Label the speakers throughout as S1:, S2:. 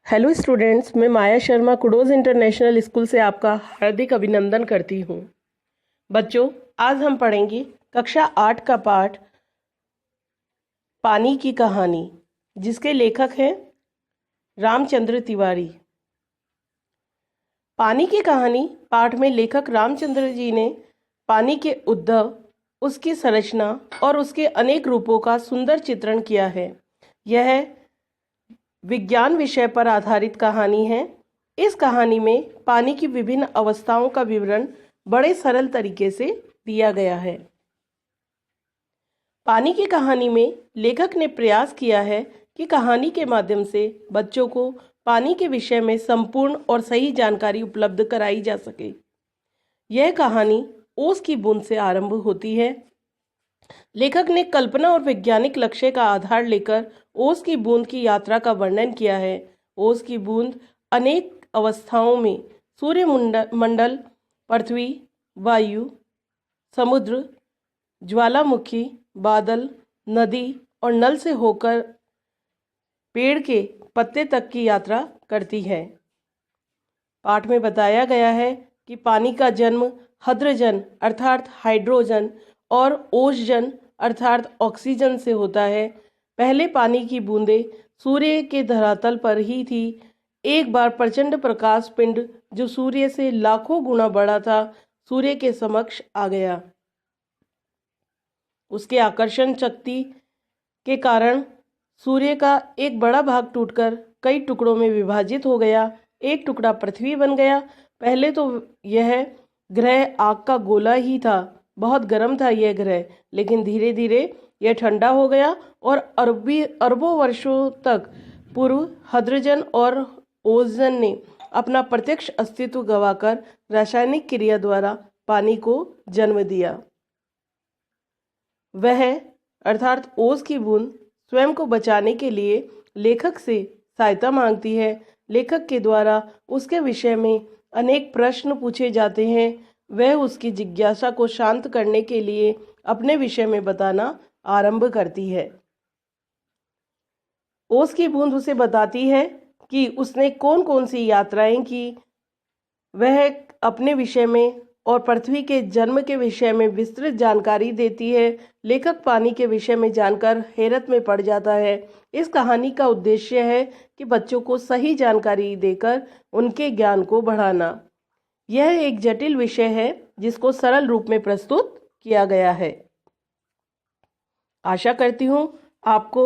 S1: Hello students, मैं माया Sharma kudos international school से आपका हार्दिक अभिनंदन करती हूँ। बच्चों, आज हम पढ़ेंगे कक्षा 8 का पाठ पानी की कहानी, जिसके लेखक हैं रामचंद्र तिवारी। पानी की कहानी पाठ में लेखक रामचंद्र जी ने पानी के उद्भव, उसकी संरचना और उसके अनेक रूपों का सुंदर चित्रण किया है। यह विज्ञान विषय पर आधारित कहानी है। इस कहानी में पानी की विभिन्न अवस्थाओं का विवरण बड़े सरल तरीके से दिया गया है। पानी की कहानी में लेखक ने प्रयास किया है कि कहानी के माध्यम से बच्चों को पानी के विषय में संपूर्ण और सही जानकारी उपलब्ध कराई जा सके। यह कहानी ओस की बूंद से आरंभ होती है। लेखक ने कल्पना और वैज्ञानिक लक्ष्य का आधार लेकर ओस की बूंद की यात्रा का वर्णन किया है। ओस की बूंद अनेक अवस्थाओं में सूर्य मंडल, पृथ्वी, वायु, समुद्र, ज्वालामुखी, बादल, नदी और नल से होकर पेड़ के पत्ते तक की यात्रा करती है। पाठ में बताया गया है कि पानी का जन्म हड्रोजन अर्थात हाइड्रोजन और ओसजन अर्थात ऑक्सीजन से होता है। पहले पानी की बूंदें सूर्य के धरातल पर ही थी। एक बार प्रचंड प्रकाश पिंड जो सूर्य से लाखों गुना बड़ा था, सूर्य के समक्ष आ गया। उसके आकर्षण शक्ति के कारण सूर्य का एक बड़ा भाग टूटकर कई टुकड़ों में विभाजित हो गया। एक टुकड़ा पृथ्वी बन गया। पहले तो यह ग्रह आग का गोला ही था। बहुत गर्म था यह ग्रह, लेकिन धीरे धीरे यह ठंडा हो गया और अरबों वर्षों तक पूर्व हाइड्रोजन और ओजोन ने अपना प्रत्यक्ष अस्तित्व गंवाकर रासायनिक क्रिया द्वारा पानी को जन्म दिया। वह अर्थात ओस की बूंद स्वयं को बचाने के लिए लेखक से सहायता मांगती है। लेखक के द्वारा उसके विषय में अनेक प्रश्न पूछे जाते हैं। वह उसकी जिज्ञासा को शांत करने के लिए अपने विषय में बताना आरंभ करती है। ओस की बूंद उसे बताती है कि उसने कौन कौन सी यात्राएं की। वह अपने विषय में और पृथ्वी के जन्म के विषय में विस्तृत जानकारी देती है। लेखक पानी के विषय में जानकर हैरत में पड़ जाता है। इस कहानी का उद्देश्य है कि बच्चों को सही जानकारी देकर उनके ज्ञान को बढ़ाना। यह एक जटिल विषय है जिसको सरल रूप में प्रस्तुत किया गया है। आशा करती हूँ आपको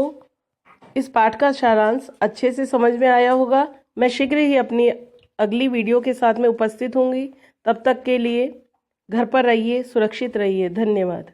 S1: इस पाठ का सारांश अच्छे से समझ में आया होगा। मैं शीघ्र ही अपनी अगली वीडियो के साथ में उपस्थित होंगी। तब तक के लिए घर पर रहिए, सुरक्षित रहिए। धन्यवाद।